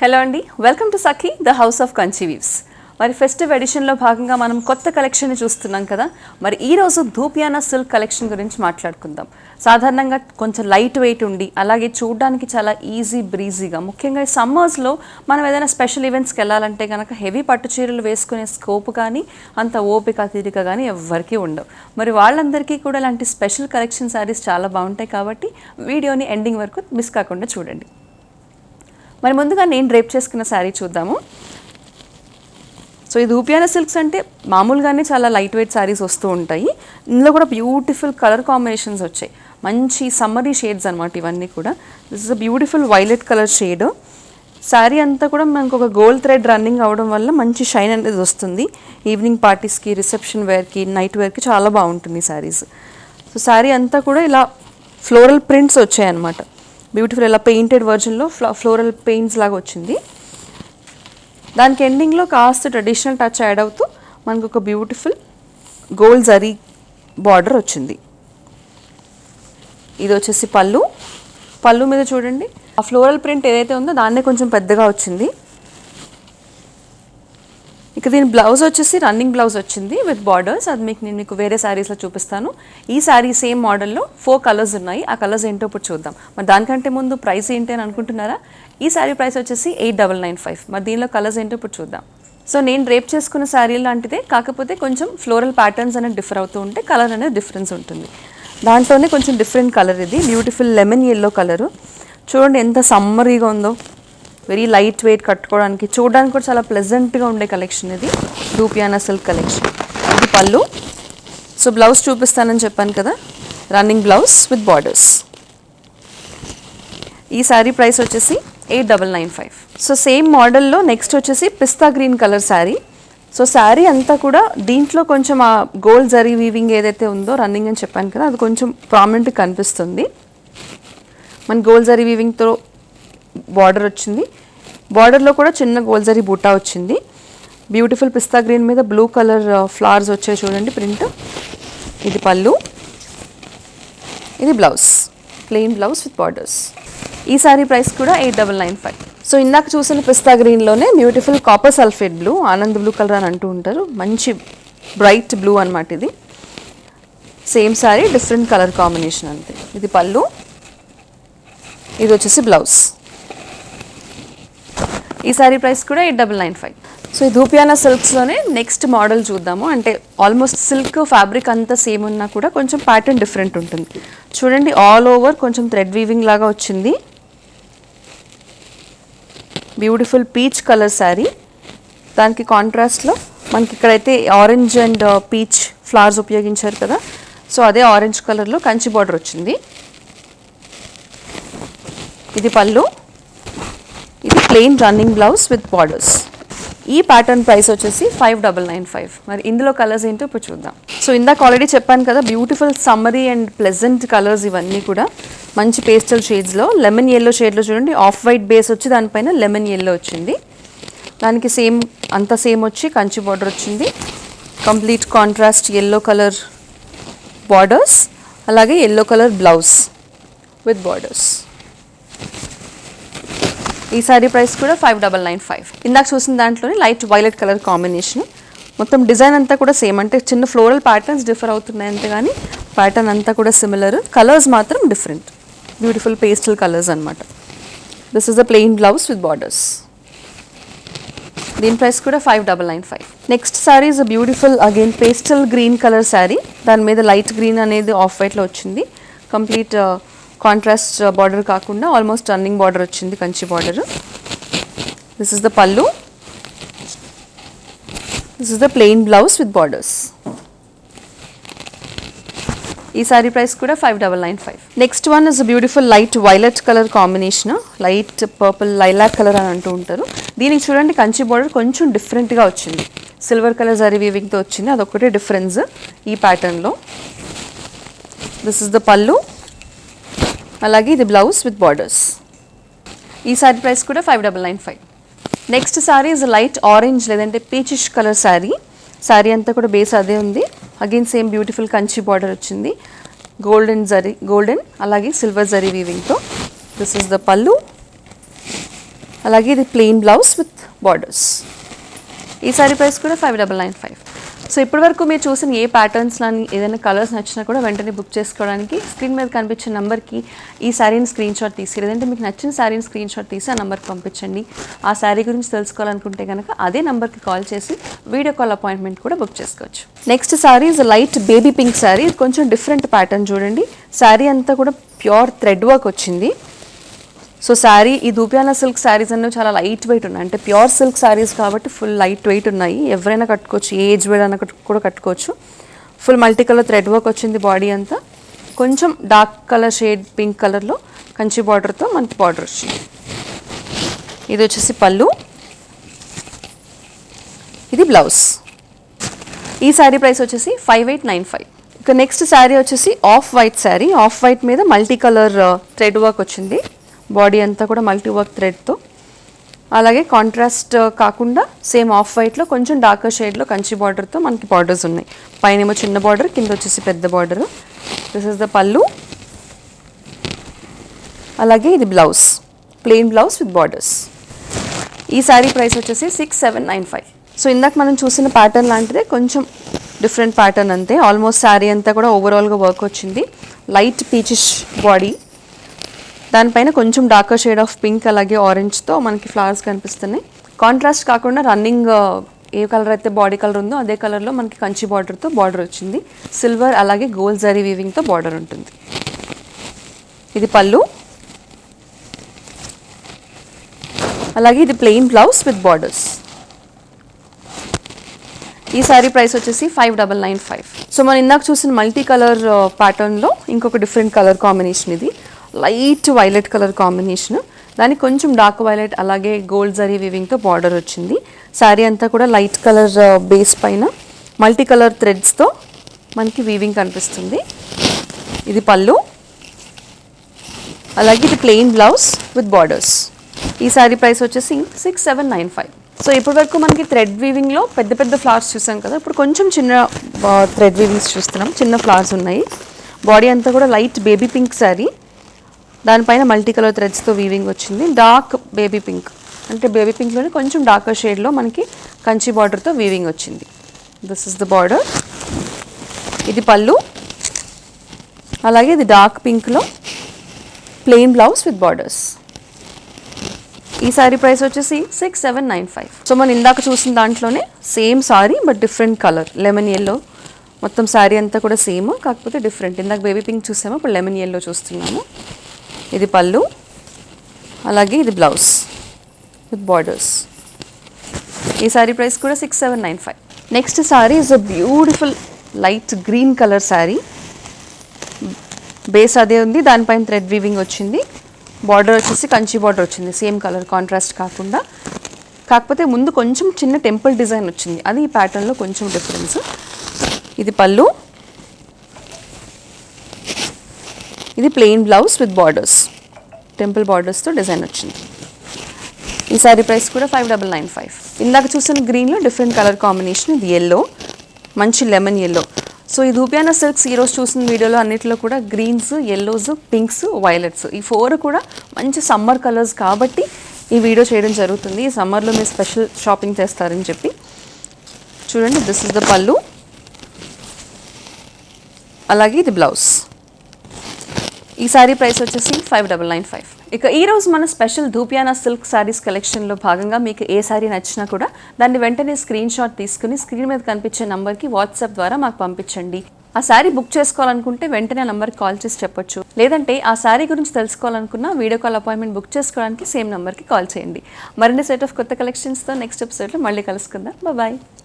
Hello అండి, welcome to Sakhi the house of Kanchi weaves. మరి festive ఎడిషన్లో భాగంగా మనం కొత్త కలెక్షన్ చూస్తున్నాం కదా. మరి ఈరోజు ధూపియానా సిల్క్ కలెక్షన్ గురించి మాట్లాడుకుందాం. సాధారణంగా కొంచెం లైట్ వెయిట్ ఉండి అలాగే చూడడానికి చాలా ఈజీ బ్రీజీగా, ముఖ్యంగా సమ్మర్స్లో మనం ఏదైనా స్పెషల్ ఈవెంట్స్కి వెళ్ళాలంటే కనుక హెవీ పట్టు చీరలు వేసుకునే స్కోప్ కానీ అంత ఓపిక తీరిక కానీ ఎవరికీ ఉండవు. మరి వాళ్ళందరికీ కూడా ఇలాంటి స్పెషల్ కలెక్షన్ శారీస్ చాలా బాగుంటాయి కాబట్టి వీడియోని ఎండింగ్ వరకు మిస్ కాకుండా చూడండి. మరి ముందుగా నేను డ్రేప్ చేసుకున్న శారీ చూద్దాము. సో ఈ ధూపియానా సిల్క్స్ అంటే మామూలుగానే చాలా లైట్ వెయిట్ శారీస్ వస్తూ ఉంటాయి. ఇందులో కూడా బ్యూటిఫుల్ కలర్ కాంబినేషన్స్ వచ్చాయి. మంచి సమ్మరీ షేడ్స్ అనమాట ఇవన్నీ కూడా. This is a beautiful violet colour shade. Sari అంతా కూడా మనకు ఒక గోల్డ్ థ్రెడ్ రన్నింగ్ అవ్వడం వల్ల మంచి షైన్ అనేది వస్తుంది. ఈవినింగ్ పార్టీస్కి, రిసెప్షన్ వేర్కి, నైట్ వేర్కి చాలా బాగుంటుంది శారీస్. సో శారీ అంతా కూడా ఇలా ఫ్లోరల్ ప్రింట్స్ వచ్చాయన్నమాట. బ్యూటిఫుల్ ఇలా పెయింటెడ్ వర్జన్లో ఫ్లోరల్ పెయింట్స్ లాగా వచ్చింది. దానికి ఎండింగ్లో కాస్త ట్రెడిషనల్ టచ్ యాడ్ అవుతూ మనకు ఒక బ్యూటిఫుల్ గోల్డ్ జరీ బార్డర్ వచ్చింది. ఇది వచ్చేసి పళ్ళు మీద చూడండి, ఆ ఫ్లోరల్ ప్రింట్ ఏదైతే ఉందో దాన్నే కొంచెం పెద్దగా వచ్చింది. ఇక దీని బ్లౌజ్ వచ్చేసి రన్నింగ్ బ్లౌజ్ వచ్చింది విత్ బార్డర్స్. అది నేను మీకు వేరే శారీస్లో చూపిస్తాను. ఈ శారీ సేమ్ మోడల్లో 4 కలర్స్ ఉన్నాయి. ఆ కలర్స్ ఏంటో ఇప్పుడు చూద్దాం. మరి దానికంటే ముందు ప్రైస్ ఏంటి అని అనుకుంటున్నారా? ఈ శారీ ప్రైస్ వచ్చేసి 8995. మరి దీనిలో కలర్స్ ఏంటో ఇప్పుడు చూద్దాం. సో నేను డ్రేప్ చేసుకున్న శారీ లాంటిదే, కాకపోతే కొంచెం ఫ్లోరల్ ప్యాటర్న్స్ అనేది డిఫర్ అవుతూ ఉంటే కలర్ అనేది డిఫరెన్స్ ఉంటుంది. దాంట్లోనే కొంచెం డిఫరెంట్ కలర్ ఇది, బ్యూటిఫుల్ లెమన్ ఎల్లో కలరు. చూడండి ఎంత సమ్మరీగా ఉందో. వెరీ లైట్ వెయిట్, కట్టుకోవడానికి చూడడానికి కూడా చాలా ప్లెజెంట్గా ఉండే కలెక్షన్ ఇది, ధూపియానా సిల్క్ కలెక్షన్. ఇది పళ్ళు. సో బ్లౌజ్ చూపిస్తానని చెప్పాను కదా, రన్నింగ్ బ్లౌజ్ విత్ బార్డర్స్. ఈ శారీ ప్రైస్ వచ్చేసి 8995. సో సేమ్ మోడల్లో నెక్స్ట్ వచ్చేసి పిస్తా green colour sari. So sari అంతా కూడా దీంట్లో కొంచెం ఆ గోల్డ్ జరీ వీవింగ్ ఏదైతే ఉందో రన్నింగ్ అని చెప్పాను కదా, అది కొంచెం ప్రామినెంట్గా కనిపిస్తుంది. మన గోల్డ్ జరీ వీవింగ్తో బార్డర్ వచ్చింది. బార్డర్లో కూడా చిన్న గోల్డ్ జరీ బూటా వచ్చింది. బ్యూటిఫుల్ పిస్తా గ్రీన్ మీద బ్లూ కలర్ ఫ్లవర్స్ వచ్చాయి చూడండి ప్రింట్. ఇది పళ్ళు, ఇది blouse, plain blouse with borders. ఈ శారీ ప్రైస్ కూడా 8995. సో ఇందాక చూసిన పిస్తా గ్రీన్లోనే beautiful copper sulphate blue, Anand blue colour అని అంటూ ఉంటారు, మంచి బ్రైట్ బ్లూ అనమాట ఇది. Same sari, different colour combination అంతే. ఇది పళ్ళు, ఇది వచ్చేసి బ్లౌజ్. ఈ శారీ ప్రైస్ కూడా 8995. సో ఈ ధూపియానా సిల్క్స్లోనే నెక్స్ట్ మోడల్ చూద్దాము. అంటే ఆల్మోస్ట్ సిల్క్ ఫ్యాబ్రిక్ అంతా సేమ్ ఉన్నా కూడా కొంచెం ప్యాటర్న్ డిఫరెంట్ ఉంటుంది. చూడండి ఆల్ ఓవర్ కొంచెం థ్రెడ్ వీవింగ్ లాగా వచ్చింది. Beautiful peach colour sari. దానికి కాంట్రాస్ట్లో మనకి ఇక్కడైతే ఆరెంజ్ అండ్ పీచ్ ఫ్లవర్స్ ఉపయోగించారు కదా, సో అదే ఆరెంజ్ కలర్లో కంచి బార్డర్ వచ్చింది. ఇది పళ్ళు, ఇది plain running blouse with borders. ఈ ప్యాటర్న్ ప్రైస్ వచ్చేసి 5995. మరి ఇందులో కలర్స్ ఏంటో ఇప్పుడు చూద్దాం. సో ఇందాక ఆల్రెడీ చెప్పాను కదా, beautiful summary and pleasant colours ఇవన్నీ కూడా. మంచి పేస్టల్ షేడ్స్లో లెమన్ ఎల్లో షేడ్లో చూడండి, ఆఫ్ వైట్ బేస్ వచ్చి దానిపైన లెమన్ ఎల్లో వచ్చింది. దానికి అంతా సేమ్ వచ్చి కంచి బార్డర్ వచ్చింది. Complete contrast yellow colour borders, అలాగే yellow colour blouse with borders. ఈ శారీ ప్రైస్ కూడా 5995. ఇందాక చూసిన దాంట్లోనే లైట్ వైలెట్ కలర్ కాంబినేషన్. మొత్తం డిజైన్ అంతా కూడా సేమ్, అంటే చిన్న ఫ్లోరల్ ప్యాటర్న్స్ డిఫర్ అవుతున్నాయి అంతే కానీ ప్యాటర్న్ అంతా కూడా సిమిలర్. కలర్స్ మాత్రం డిఫరెంట్, బ్యూటిఫుల్ పేస్టల్ కలర్స్ అనమాట. This is the plain blouse with borders. దీని ప్రైస్ కూడా 5995. Next sari is a beautiful again pastel green colour sari. దాని మీద లైట్ గ్రీన్ అనేది ఆఫ్ వైట్లో వచ్చింది. కంప్లీట్ కాంట్రాస్ట్ బార్డర్ కాకుండా ఆల్మోస్ట్ రన్నింగ్ బార్డర్ వచ్చింది, Kanchi border. This is the pallu, this is the plain blouse with borders. ఈ శారీ ప్రైస్ కూడా 5995. Next one is beautiful light violet colour combination, light purple lilac colour అని అంటూ ఉంటారు. దీనికి చూడండి కంచి బార్డర్ కొంచెం డిఫరెంట్గా వచ్చింది, సిల్వర్ కలర్ జరీ వీవింగ్తో వచ్చింది, అదొకటే డిఫరెన్స్ ఈ ప్యాటర్న్లో. దిస్ ఇస్ ద పళ్ళు, అలాగే ఇది బ్లౌజ్ విత్ బార్డర్స్. ఈ శారీ ప్రైస్ కూడా 5995. Next sari is light orange లేదంటే పీచిష్ కలర్ శారీ. శారీ అంతా కూడా బేస్ అదే ఉంది. Again same beautiful Kanchi border వచ్చింది, గోల్డెన్ అలాగే సిల్వర్ జరీ వీవింగ్తో. దిస్ ఇస్ ద పళ్ళు, అలాగే ఇది ప్లెయిన్ బ్లౌజ్ విత్ బార్డర్స్. ఈ సారీ ప్రైస్ కూడా 5995. సో ఇప్పటి వరకు మీరు చూసిన ఏ ప్యాటర్న్స్ కానీ ఏదైనా కలర్స్ నచ్చినా కూడా వెంటనే బుక్ చేసుకోవడానికి స్క్రీన్ మీద కనిపించే నెంబర్కి ఈ శారీని స్క్రీన్ షాట్ తీసి, లేదంటే మీకు నచ్చిన శారీని స్క్రీన్ షాట్ తీసి ఆ నెంబర్కి పంపించండి. ఆ శారీ గురించి తెలుసుకోవాలనుకుంటే కనుక అదే నెంబర్కి కాల్ చేసి వీడియో కాల్ అపాయింట్మెంట్ కూడా బుక్ చేసుకోవచ్చు. Next sari is light baby pink sari. ఇది కొంచెం డిఫరెంట్ ప్యాటర్న్ చూడండి. శారీ అంతా కూడా ప్యూర్ థ్రెడ్ వర్క్ వచ్చింది. సో శారీ ఈ దూపియానా సిల్క్ శారీస్ అన్నీ చాలా లైట్ వెయిట్ ఉన్నాయి, అంటే ప్యూర్ సిల్క్ శారీస్ కాబట్టి ఫుల్ లైట్ వెయిట్ ఉన్నాయి. ఎవరైనా కట్టుకోవచ్చు, ఏ ఏజ్ వేర్ అయినా కూడా కట్టుకోవచ్చు. Full multi colour thread work వచ్చింది బాడీ అంతా. కొంచెం డార్క్ కలర్ షేడ్ పింక్ కలర్లో కంచి బార్డర్తో మనకి బార్డర్ వచ్చింది. ఇది వచ్చేసి పళ్ళు, ఇది బ్లౌజ్. ఈ శారీ ప్రైస్ వచ్చేసి 5895. ఇక నెక్స్ట్ శారీ వచ్చేసి off white sari. Off white మీద మల్టీ కలర్ థ్రెడ్ వర్క్ వచ్చింది. బాడీ అంతా కూడా మల్టీ వర్క్ థ్రెడ్తో, అలాగే కాంట్రాస్ట్ కాకుండా సేమ్ ఆఫ్ వైట్లో కొంచెం డార్కర్ షేడ్లో కంచి బార్డర్తో మనకి బార్డర్స్ ఉన్నాయి. పైనేమో చిన్న బార్డర్, కింద వచ్చేసి పెద్ద border. This is the pallu. అలాగే ఇది blouse, plain blouse with borders. ఈ శారీ ప్రైస్ వచ్చేసి 6795. సో ఇందాక మనం చూసిన ప్యాటర్న్ లాంటిదే, కొంచెం డిఫరెంట్ ప్యాటర్న్ అంతే. ఆల్మోస్ట్ శారీ అంతా కూడా ఓవరాల్గా వర్క్ వచ్చింది. లైట్ పీచిష్ బాడీ, దానిపైన కొంచెం డార్కర్ షేడ్ ఆఫ్ పింక్ అలాగే ఆరెంజ్తో మనకి ఫ్లవర్స్ కనిపిస్తున్నాయి. కాంట్రాస్ట్ కాకుండా రన్నింగ్ ఏ కలర్ అయితే బాడీ కలర్ ఉందో అదే కలర్లో మనకి కంచి బార్డర్తో బార్డర్ వచ్చింది. సిల్వర్ అలాగే గోల్డ్ జరీ వీవింగ్తో బార్డర్ ఉంటుంది. ఇది పళ్ళు, అలాగే ఇది ప్లెయిన్ బ్లౌజ్ విత్ బార్డర్స్. ఈ శారీ ప్రైస్ వచ్చేసి 5995. సో మనం ఇందాక చూసిన మల్టీ కలర్ ప్యాటర్న్లో ఇంకొక డిఫరెంట్ కలర్ కాంబినేషన్. ఇది లైట్ వైలెట్ కలర్ కాంబినేషన్, దానికి కొంచెం డార్క్ వైలెట్ అలాగే గోల్డ్ జరీ వీవింగ్తో బార్డర్ వచ్చింది. శారీ అంతా కూడా లైట్ కలర్ బేస్ పైన మల్టీ కలర్ థ్రెడ్స్తో మనకి వీవింగ్ కనిపిస్తుంది. ఇది పళ్ళు, అలాగే ఇది ప్లెయిన్ బ్లౌజ్ విత్ బార్డర్స్. ఈ శారీ ప్రైస్ వచ్చేసి 6795. సో ఇప్పటి వరకు మనకి థ్రెడ్ వీవింగ్లో పెద్ద పెద్ద ఫ్లవర్స్ చూసాం కదా, ఇప్పుడు కొంచెం చిన్న థ్రెడ్ వీవింగ్స్ చూస్తున్నాం. చిన్న ఫ్లవర్స్ ఉన్నాయి. బాడీ అంతా కూడా లైట్ బేబీ పింక్ శారీ, దానిపైన మల్టీ కలర్ థ్రెడ్స్తో వీవింగ్ వచ్చింది. డార్క్ బేబీ పింక్, అంటే బేబీ పింక్లోనే కొంచెం డార్కర్ షేడ్లో మనకి కంచి బార్డర్తో వీవింగ్ వచ్చింది. This is the border. ఇది పళ్ళు, అలాగే ఇది డార్క్ పింక్లో ప్లెయిన్ బ్లౌజ్ విత్ బార్డర్స్. ఈ శారీ ప్రైస్ వచ్చేసి 6795. సో మనం ఇందాక చూసిన దాంట్లోనే same sorry but different colour, lemon yellow. మొత్తం శారీ అంతా కూడా సేమ్, కాకపోతే డిఫరెంట్. ఇందాక బేబీ పింక్ చూసాము, ఇప్పుడు లెమన్ ఎల్లో చూస్తున్నాము. ఇది పళ్ళు, అలాగే ఇది బ్లౌజ్ విత్ బార్డర్స్. ఈ శారీ ప్రైస్ కూడా 6795. Next sari is a beautiful light green colour sari. Base అదే ఉంది, దానిపైన థ్రెడ్ వీవింగ్ వచ్చింది. బార్డర్ వచ్చేసి కంచి బార్డర్ వచ్చింది, సేమ్ కలర్ కాంట్రాస్ట్ కాకుండా. కాకపోతే ముందు కొంచెం చిన్న టెంపుల్ డిజైన్ వచ్చింది, అది ఈ ప్యాటర్న్లో కొంచెం డిఫరెన్స్. ఇది పళ్ళు, ఇది plain blouse with borders, temple బార్డర్స్తో డిజైన్ వచ్చింది. ఈ శారీ ప్రైస్ కూడా 5995. ఇందాక చూసిన గ్రీన్లో డిఫరెంట్ కలర్ కాంబినేషన్. ఇది ఎల్లో, మంచి లెమన్ ఎల్లో. సో ఈ ధూపియానా సిల్క్స్ ఈరోజు చూసిన వీడియోలో అన్నిటిలో కూడా గ్రీన్స్, ఎల్లోస్, పింక్స్, వైలెట్స్, ఈ 4 కూడా మంచి సమ్మర్ కలర్స్ కాబట్టి ఈ వీడియో చేయడం జరుగుతుంది. ఈ సమ్మర్లో మీరు స్పెషల్ షాపింగ్ చేస్తారని చెప్పి. చూడండి, దిస్ ఇస్ ద పళ్ళు, అలాగే ఇది బ్లౌజ్. ఈ శారీ ప్రైస్ వచ్చేసి 5995. ఇక ఈరోజు మన స్పెషల్ ధూపియానా సిల్క్ శారీస్ కలెక్షన్లో భాగంగా మీకు ఏ శారీ నచ్చినా కూడా దాన్ని వెంటనే స్క్రీన్ షాట్ తీసుకుని స్క్రీన్ మీద కనిపించే నంబర్కి వాట్సాప్ ద్వారా మాకు పంపించండి. ఆ శారీ బుక్ చేసుకోవాలనుకుంటే వెంటనే ఆ నంబర్కి కాల్ చేసి చెప్పొచ్చు. లేదంటే ఆ శారీ గురించి తెలుసుకోవాలనుకున్న వీడియో కాల్ అపాయింట్మెంట్ బుక్ చేసుకోవడానికి సేమ్ నంబర్కి కాల్ చేయండి. మరిన్ని సెట్ ఆఫ్ కొత్త కలెక్షన్స్తో నెక్స్ట్ ఎపిసోడ్లో మళ్ళీ కలుసుకుందాం. బాయ్.